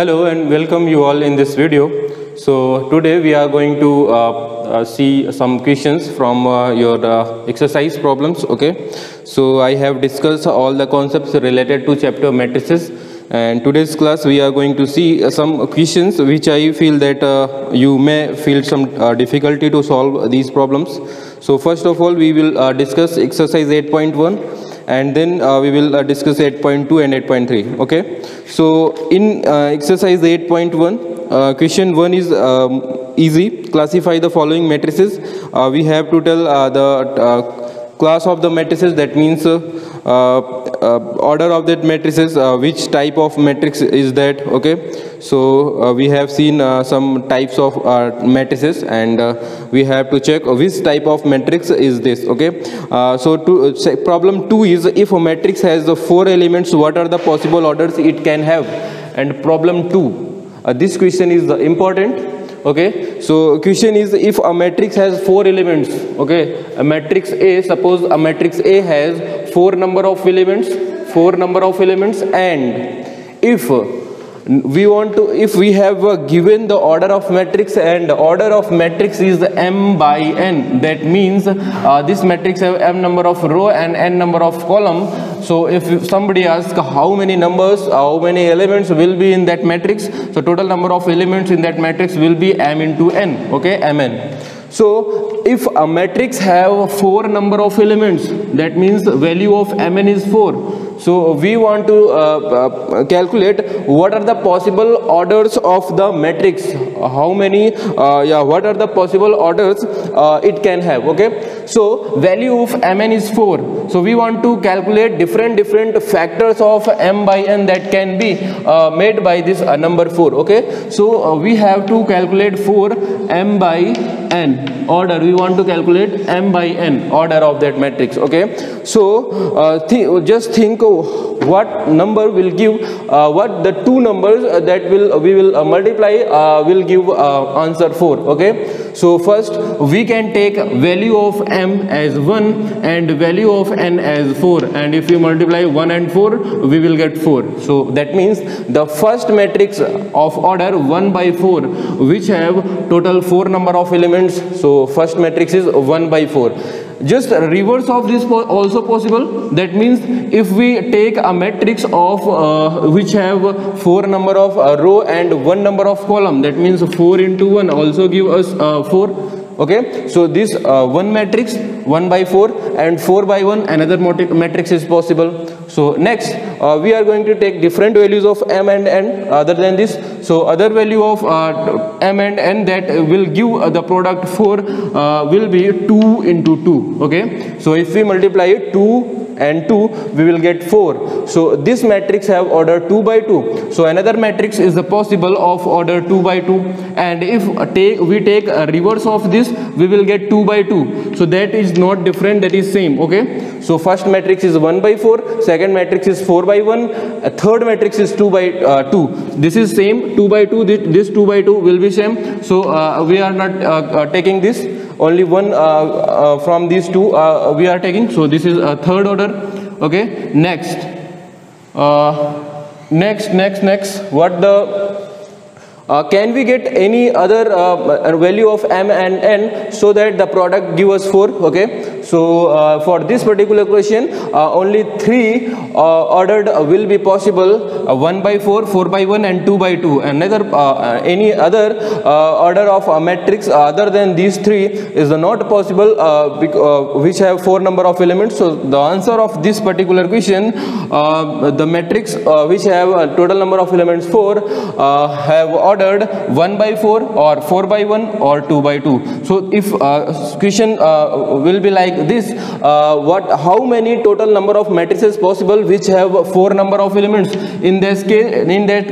Hello and welcome you all in this video. So today we are going to see some questions from your exercise problems. Okay, so I have discussed all the concepts related to chapter matrices, and today's class we are going to see some questions which I feel that you may feel some difficulty to solve these problems. So first of all we will discuss exercise 8.1. and then we will discuss 8.2 and 8.3. okay, so in exercise 8.1, question 1 is easy. Classify the following matrices. We have to tell the class of the matrices, that means order of that matrices, which type of matrix is that. Okay, so we have seen some types of matrices, and we have to check which type of matrix is this. Okay, so problem 2 is, if a matrix has 4 elements, what are the possible orders it can have? And problem 2, this question is important. Okay, so question is, if a matrix has 4 elements, okay, a matrix A, suppose a matrix A has 4 number of elements, and if we have given the order of matrix, and the order of matrix is m by n, that means this matrix have m number of row and n number of column. So if somebody asks how many elements will be in that matrix, so total number of elements in that matrix will be m into n. Okay, mn. So if a matrix have 4 number of elements, that means the value of mn is 4. So we want to calculate what are the possible orders of the matrix, how many what are the possible orders it can have. Okay, so value of mn is 4, so we want to calculate different factors of m by n that can be made by this number 4. Okay, so we have to calculate for m by n order. We want to calculate m by n order of that matrix. Okay, so just think what number will give what the two numbers that we will multiply will give answer 4. Okay, so first we can take value of m as 1 and value of n as 4, and if you multiply 1 and 4 we will get 4. So that means the first matrix of order 1 by 4 which have total 4 number of elements, so first matrix is 1 by 4. Just reverse of this also possible. That means if we take a matrix of which have 4 number of row and 1 number of column, that means 4 into 1 also give us 4. Okay, so this one matrix 1 by 4 and 4 by 1 another matrix is possible. So next we are going to take different values of m and n other than this. So other value of m and n that will give the product 4 will be 2 into 2. Okay, so if we multiply 2 and 2 we will get 4. So this matrix have order 2 by 2. So another matrix is the possible of order 2 by 2, and if we take a reverse of this we will get 2 by 2. So that is not different, that is same. Okay, so first matrix is 1 by 4, second matrix is 4 by 1, third matrix is 2 by 2. This is same, 2 by 2, this 2 by 2 will be same. So we are not taking this, only one from these two we are taking. So this is a third order. Okay, next what the can we get any other value of m and n so that the product give us 4? Okay, so for this particular question only 3 ordered will be possible, 1 by 4, 4 by 1 and 2 by 2. Another any other order of a matrix other than these 3 is not possible which have 4 number of elements. So the answer of this particular question, the matrix which have a total number of elements 4 have ordered 1 by 4 or 4 by 1 or 2 by 2. So if question will be like this, how many total number of matrices possible which have 4 number of elements? In that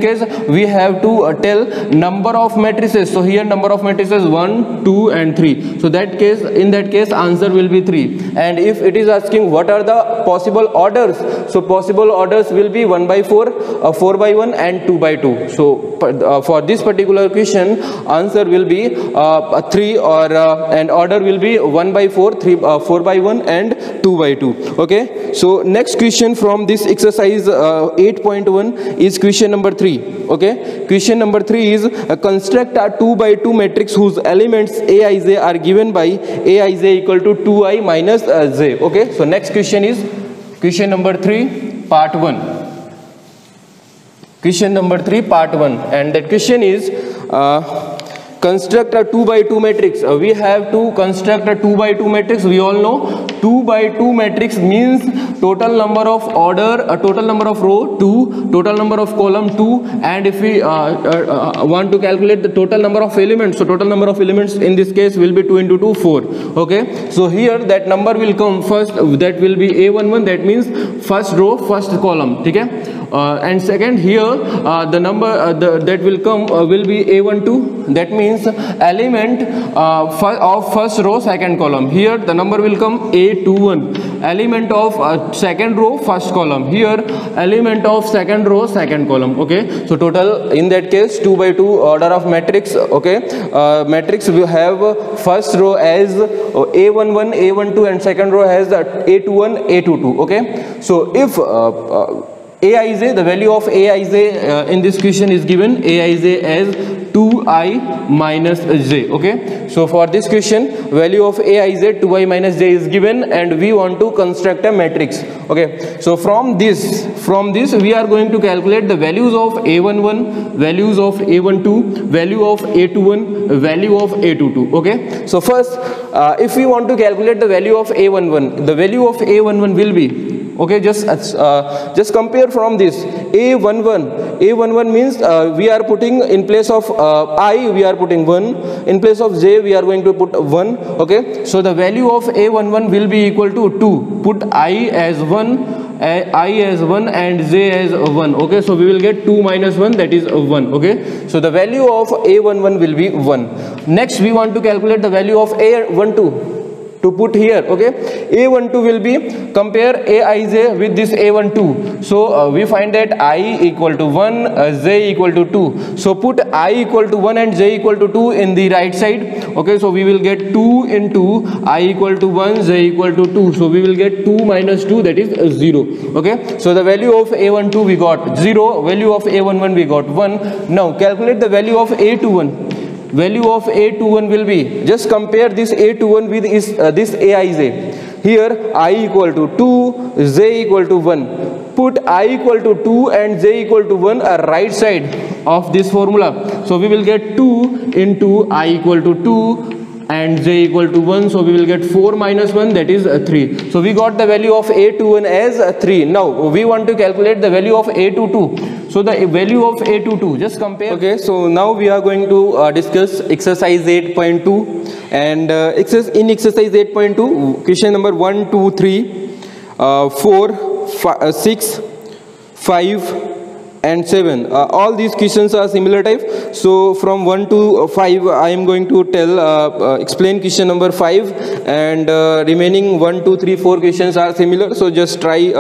case we have to tell number of matrices. So here number of matrices 1, 2 and 3. So in that case answer will be 3. And if it is asking what are the possible orders, so possible orders will be 1 by 4, 4 by 1 and 2 by 2. So for this particular question answer will be 3, or and order will be 1 by 4, 4 by 1 and 2 by 2. Okay, so next question from this exercise 8.1 is question number 3. Okay, question number 3 is construct a 2 by 2 matrix whose elements aij are given by aij equal to 2i minus j. Okay, so next question is question number 3 part 1. Question number 3 part 1, and that question is construct a 2 by 2 matrix. We have to construct a 2 by 2 matrix. We all know 2 by 2 matrix means total number of order, total number of row 2, total number of column 2, and if we want to calculate the total number of elements, so total number of elements in this case will be 2 into 2, 4. Okay, so here that number will come first, that will be a11, that means first row first column. Okay, and second here the number that will come will be a12, that means element of first row second column. Here the number will come a21, element of second row first column. Here element of second row second column. Okay, so total in that case 2 by 2 order of matrix. Okay, matrix will have first row as a11, a12, and second row has a21, a22. Okay, so if aij, the value of aij in this question is given aij as 2i minus j. Okay, so for this question value of aij 2i minus j is given, and we want to construct a matrix. Okay, so from this we are going to calculate the values of a11, values of a12, value of a21, value of a22. Okay, so first if we want to calculate the value of a11, the value of a11 will be, okay, just compare from this a11 means we are putting in place of I we are putting 1, in place of j we are going to put 1. Okay, so the value of a11 will be equal to 2. Put I as 1, I as 1 and j as 1. Okay, so we will get 2 minus 1, that is 1. Okay, so the value of a11 will be 1. Next we want to calculate the value of a12 to put here. Okay, a12 will be, compare aij with this a12, so we find that I equal to 1, j equal to 2, so put I equal to 1 and j equal to 2 in the right side. Okay, so we will get 2 into I equal to 1, j equal to 2, so we will get 2 minus 2, that is 0. Okay, so the value of a12 we got 0, value of a11 we got 1. Now calculate the value of a21. Value of a21 will be, just compare this a21 with this aij. Here I equal to 2, j equal to 1. Put I equal to 2 and j equal to 1 right side of this formula. So we will get 2 into I equal to 2 and j equal to 1, so we will get 4 minus 1, that is 3. So we got the value of a21 as 3. Now we want to calculate the value of a22. So the value of a22, just compare. Okay, so now we are going to discuss exercise 8.2, and in exercise 8.2 question number 1, 2, 3, 4, 6, 5 and 7, all these questions are similar type. So from 1 to 5 I am going to explain question number 5, and remaining 1, 2, 3, 4 questions are similar. So just try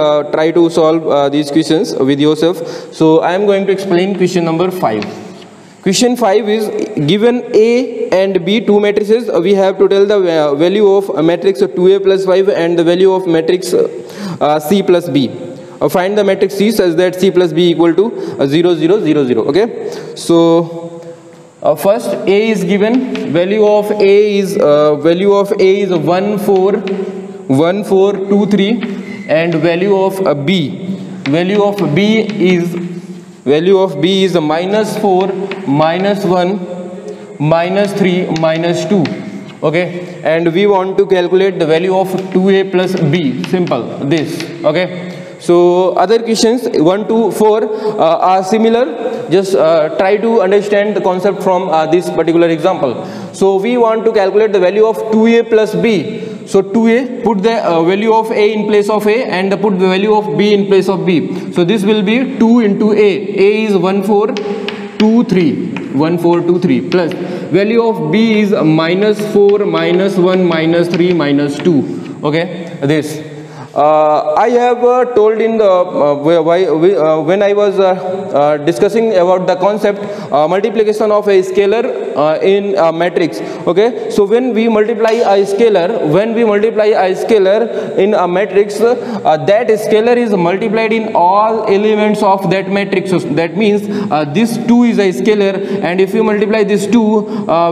to solve these questions with yourself. So I am going to explain question number 5. Question 5 is, given A and B two matrices, we have to tell the value of a matrix 2A plus 5 and the value of matrix C plus B. Find the matrix C such that C plus B equal to 0, 0, 0, 0. Okay, so first A is given, value of A is 1, 4, 1, 4, 2, 3, and value of B is minus 4, minus 1, minus 3, minus 2. Okay, and we want to calculate the value of 2A plus B. Simple, this. Okay, so other questions 1 to 4 are similar. Just try to understand the concept from this particular example. So we want to calculate the value of 2A plus B. So 2A, put the value of A in place of A and put the value of B in place of B. So this will be 2 into A. A is 1, 4, 2, 3. 1, 4, 2, 3 plus value of B is minus 4, minus 1, minus 3, minus 2. Okay, this. I have told in the when I was discussing about the concept multiplication of a scalar in a matrix. Okay, so when we multiply a scalar in a matrix, that scalar is multiplied in all elements of that matrix. So that means this 2 is a scalar, and if you multiply this 2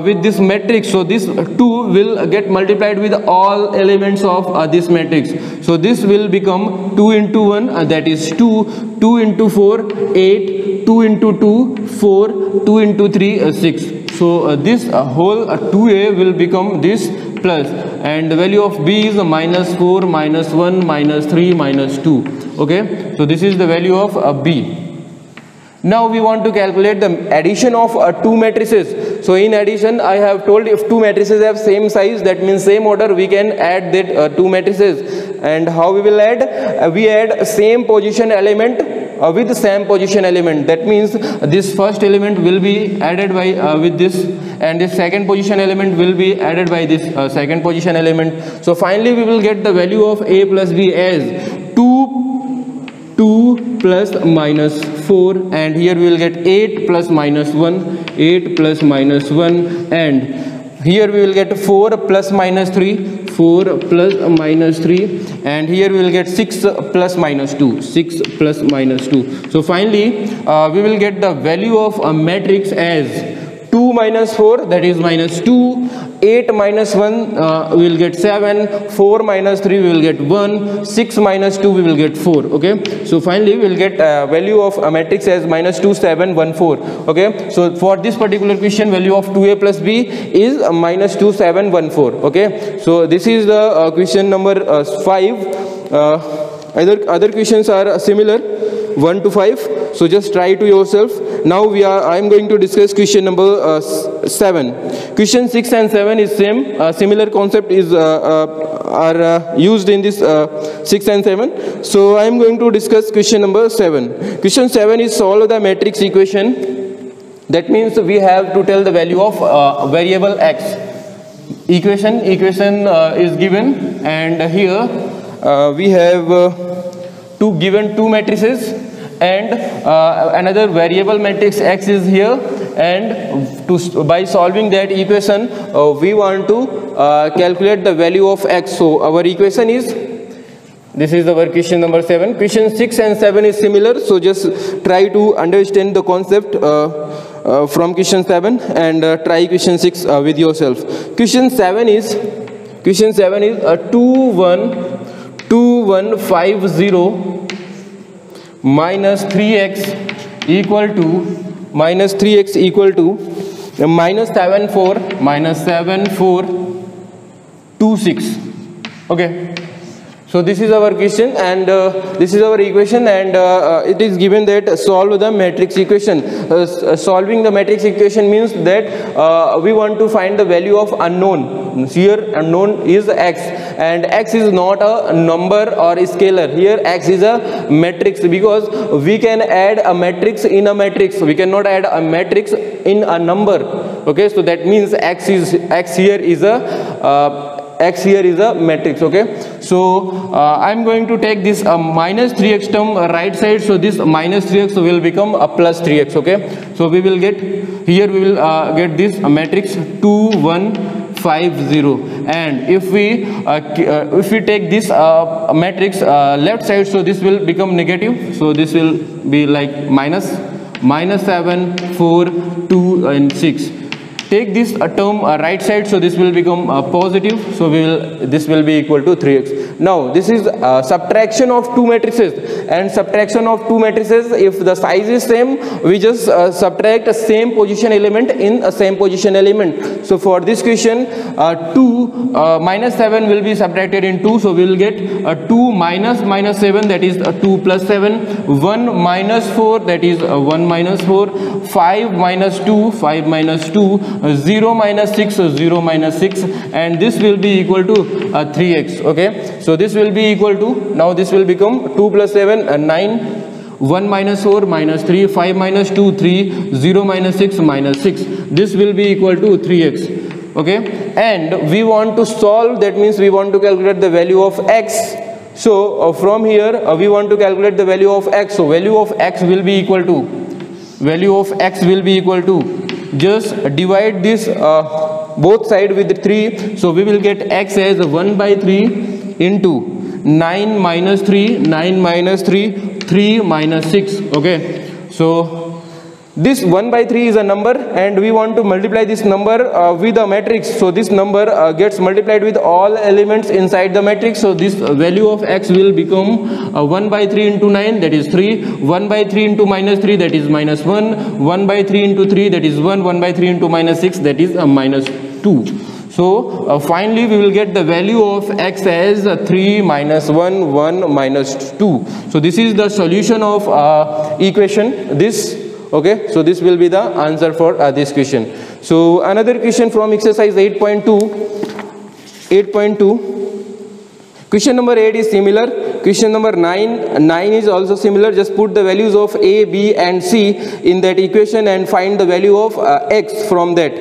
with this matrix, so this 2 will get multiplied with all elements of this matrix. So this will become 2 into 1, that is 2, 2 into 4, 8, 2 into 2, 4, 2 into 3, 6. So this whole 2a will become this plus, and the value of b is minus 4, minus 1, minus 3, minus 2. Okay, so this is the value of b. Now we want to calculate the addition of two matrices. So in addition, I have told if two matrices have same size, that means same order, we can add that two matrices. And how we will add? We add same position element with the same position element. That means this first element will be added by with this, and this second position element will be added by this second position element. So finally we will get the value of a plus b as 2 plus minus 4, and here we will get 8 plus minus 1, 8 plus minus 1, and here we will get 4 plus minus 3, 4 plus minus 3, and here we will get 6 plus minus 2, 6 plus minus 2. So finally we will get the value of a matrix as 2 minus 4, that is minus 2, 8 minus 1 we will get 7, 4 minus 3 we will get 1, 6 minus 2 we will get 4. Okay, so finally we will get value of a matrix as minus 2, 7, 1, 4. Okay, so for this particular question, value of 2a plus b is minus 2, 7, 1, 4. Okay, so this is the question number 5. Other questions are similar, 1 to 5. So just try to yourself. Now I am going to discuss question number 7. Question 6 and 7 is same. Similar concept is are used in this 6 and 7. So I am going to discuss question number 7. Question 7 is solve the matrix equation. That means we have to tell the value of variable x. Equation is given, and here we have given two matrices, and another variable matrix x is here, and by solving that equation we want to calculate the value of x. So our equation is, this is our question number 7. Question 6 and 7 is similar, so just try to understand the concept from question 7 and try question 6 with yourself. Question 7 is 2150 minus 3x equal to minus 7426. Okay, so this is our question, and this is our equation, and it is given that solve the matrix equation. Solving the matrix equation means that we want to find the value of unknown. Here unknown is x, and x is not a number or a scalar. Here x is a matrix, because we can add a matrix in a matrix. We cannot add a matrix in a number. Okay, so that means x here is a matrix. Okay, so I'm going to take this minus 3x term right side, so this minus 3x will become a plus 3x. Okay, so we will get, here we will get this matrix 2150, and if we take this matrix left side, so this will become negative, so this will be like minus 7, 4, 2 and 6. Take this term right side, so this will become positive, so this will be equal to 3x. Now this is subtraction of two matrices, and subtraction of two matrices, if the size is same, we just subtract a same position element in a same position element. So for this question, minus 7 will be subtracted in 2, so we will get 2 minus 7, that is 2 plus 7, 1 minus 4, that is 1 minus 4, 5 minus 2, 5 minus 2, 0 minus 6, 0 minus 6, and this will be equal to 3x. Okay, so this will be equal to, now this will become 2 plus 7, 9, 1 minus 4 minus 3, 5 minus 2, 3, 0 minus 6 minus 6. This will be equal to 3x. Okay, and we want to solve, that means we want to calculate the value of x. So from here we want to calculate the value of x. So value of x will be equal to, just divide this both side with 3. So we will get x as 1 by 3 into 9 minus 3, 9 minus 3, 3 minus 6. Okay, so this 1 by 3 is a number and we want to multiply this number with a matrix. So this number gets multiplied with all elements inside the matrix. So this value of x will become 1 by 3 into 9, that is 3, 1 by 3 into minus 3, that is minus 1, 1 by 3 into 3, that is 1, 1 by 3 into minus 6, that is minus 2. So finally we will get the value of x as 3 minus 1, 1 minus 2. So this is the solution of equation this. Okay, so this will be the answer for this question. So another question from exercise 8.2. Question number 8 is similar. Question number 9 is also similar. Just put the values of a, b and c in that equation and find the value of x from that.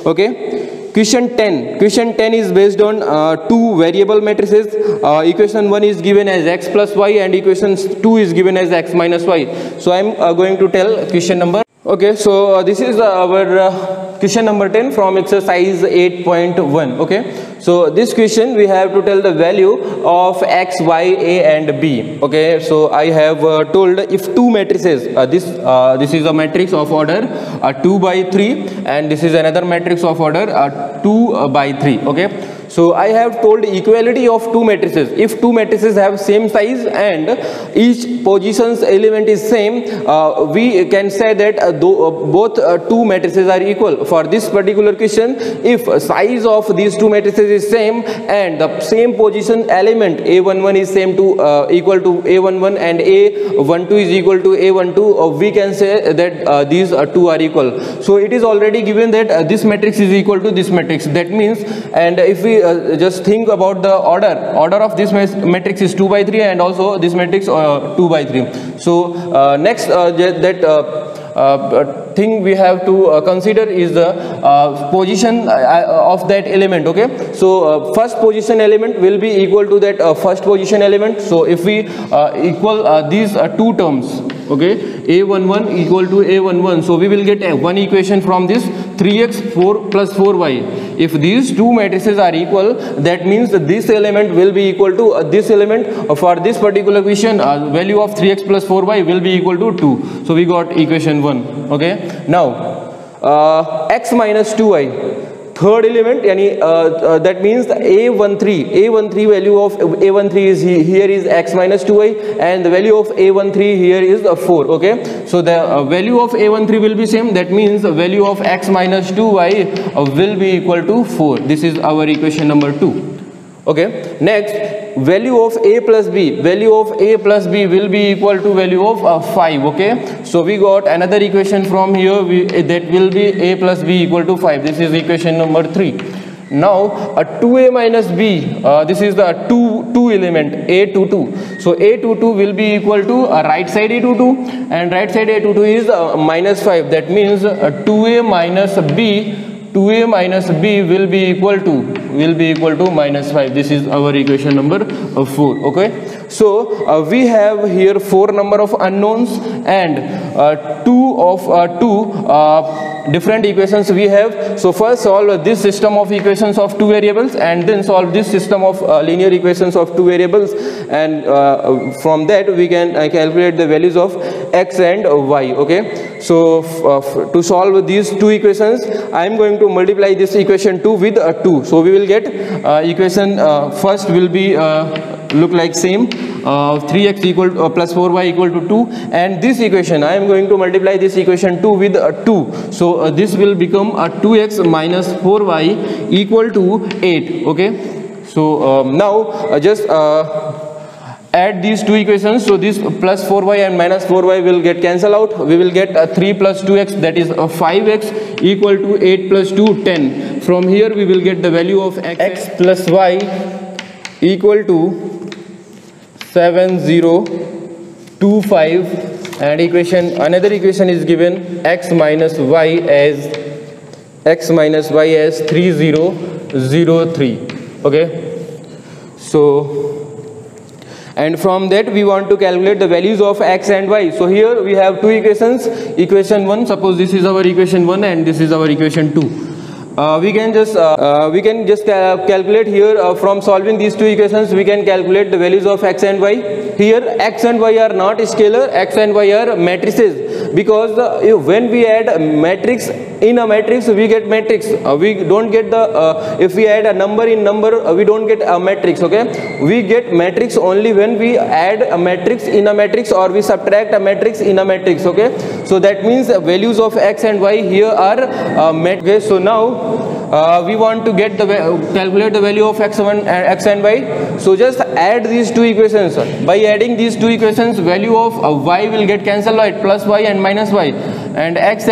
Okay. Question 10 is based on two variable matrices. Equation 1 is given as x plus y and equation 2 is given as x minus y. So I am going to tell question number. Okay, so this is our question number 10 from exercise 8.1. Okay, so this question we have to tell the value of x, y, a and b. Okay, so I have told if two matrices, this is a matrix of order 2 by 3 and this is another matrix of order 2 by 3. Okay, so I have told equality of two matrices. If two matrices have same size and each position's element is same, we can say that both two matrices are equal. For this particular question, if size of these two matrices is same and the same position element a11 is same to equal to a11 and a12 is equal to a12, we can say that these two are equal. So it is already given that this matrix is equal to this matrix. That means, and if we just think about the order of this matrix is 2 by 3 and also this matrix 2 by 3. So next thing we have to consider is the position of that element. Okay, so first position element will be equal to that first position element. So if we equal these two terms, okay, a11 equal to a11, so we will get one equation from this 3x 4 plus 4y. If these two matrices are equal, that means that this element will be equal to this element. For this particular question, value of 3x plus 4y will be equal to 2. So we got equation 1. Okay, now x minus 2y. Third element, that means a13 value of a13 is here is x minus 2y and the value of a13 here is 4. Okay, so the value of a13 will be same. That means the value of x minus 2y will be equal to 4. This is our equation number 2. Okay, next, value of a plus b. Value of a plus b will be equal to value of 5. Okay, so we got another equation from here that will be a plus b equal to 5. This is equation number 3. Now 2a minus b, this is the two element a22. So a22 will be equal to right side a22 and right side a22 is minus 5. That means 2a minus b will be equal to minus 5. This is our equation number 4. Okay, so we have here 4 number of unknowns and two different equations we have. So first solve this system of equations of two variables and then solve this system of linear equations of two variables, and from that we can calculate the values of x and y. Okay, so to solve these two equations, I am going to multiply this equation 2 with 2. So we will get equation first will be look like same, 3x equal to, plus 4y equal to 2, and this equation I am going to multiply this equation 2 with 2. So this will become 2x minus 4y equal to 8. Okay, so now just add these two equations. So this plus 4y and minus 4y will get cancelled out. We will get 3 plus 2x, that is 5x equal to 8 plus 2, 10. From here we will get the value of x plus y equal to 7025, and another equation is given x minus y as 3003. Okay, so and from that we want to calculate the values of x and y. So here we have two equations. Equation 1, suppose this is our equation 1 and this is our equation 2. We can just calculate here from solving these two equations. We can calculate the values of x and y. Here x and y are not scalar, x and y are matrices, because when we add a matrix in a matrix we get matrix. We don't get the if we add a number in number we don't get a matrix. Okay, we get matrix only when we add a matrix in a matrix or we subtract a matrix in a matrix. Okay, so that means the values of x and y here are matrix. So now we want to get the calculate the value of x and y. So just add these two equations. By adding these two equations, value of y will get cancelled out, plus y and minus y, and x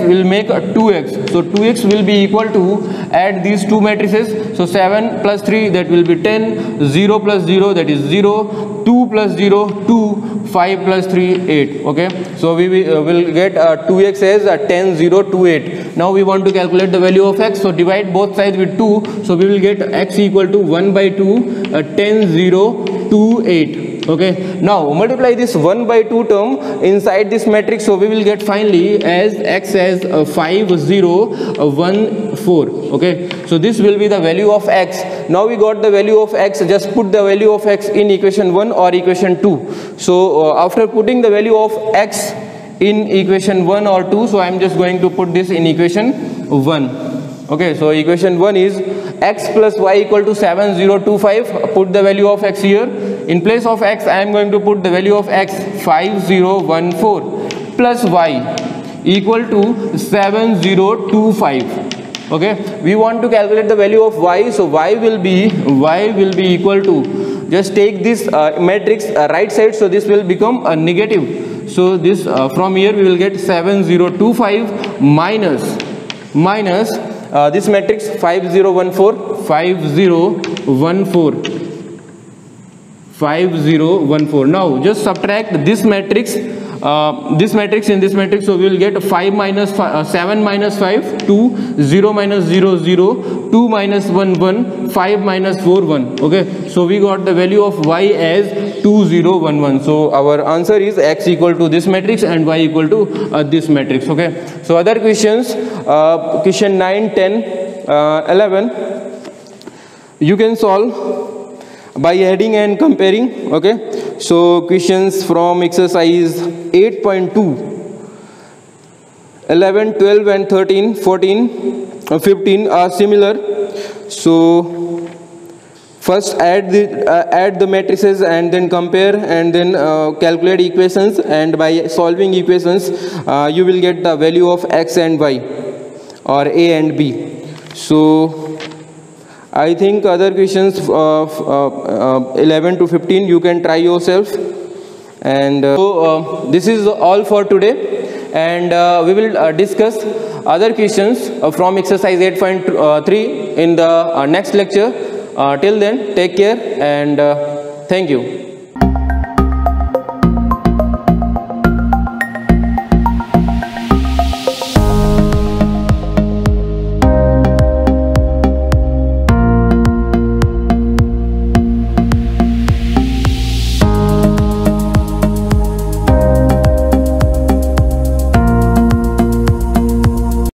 will make 2x. So 2x will be equal to, add these two matrices. So 7 plus 3, that will be 10, 0 plus 0, that is 0, 2 plus 0, 2, 5 plus 3, 8. Okay, so we will get 2x as 10, 0, 2, 8. Now we want to calculate the value of x. So divide both sides with 2. So we will get x equal to 1 by 2, 10, 0, 2, 8. Okay, now multiply this 1 by 2 term inside this matrix. So we will get finally as x as 5, 0, 1, 4. Okay, so this will be the value of x. Now we got the value of x. Just put the value of x in equation 1 or equation 2. So after putting the value of x in equation 1 or 2, so I am just going to put this in equation 1. Okay, so equation 1 is x plus y equal to 7, 0, 2, 5. Put the value of x here. In place of x, I am going to put the value of x 5, 0, 1, 4 plus y equal to 7, 0, 2, 5. Okay, we want to calculate the value of y. So y will be equal to, just take this matrix right side. So this will become a negative. So this from here we will get 7, 0, 2, 5 minus this matrix 5, 0, 1, 4, 5, 0, 1, 4, 5, 0, 1, 4. Now just subtract this matrix in this matrix. So we will get 5 minus 5, 7 minus 5, 2, 0 minus 0, 0, 2 minus 1, 1, 5 minus 4, 1. Okay, so we got the value of y as 2, 0, 1, 1. So our answer is x equal to this matrix and y equal to this matrix. Okay, so other questions, question 9, 10, 11, you can solve by adding and comparing. Okay, so questions from exercise 8.2, 11, 12 and 13, 14, 15 are similar. So first add the matrices and then compare and then calculate equations, and by solving equations you will get the value of x and y or a and b. So I think other questions of 11 to 15 you can try yourself. And so this is all for today, and we will discuss other questions from exercise 8.3 in the next lecture. Till then, take care and thank you.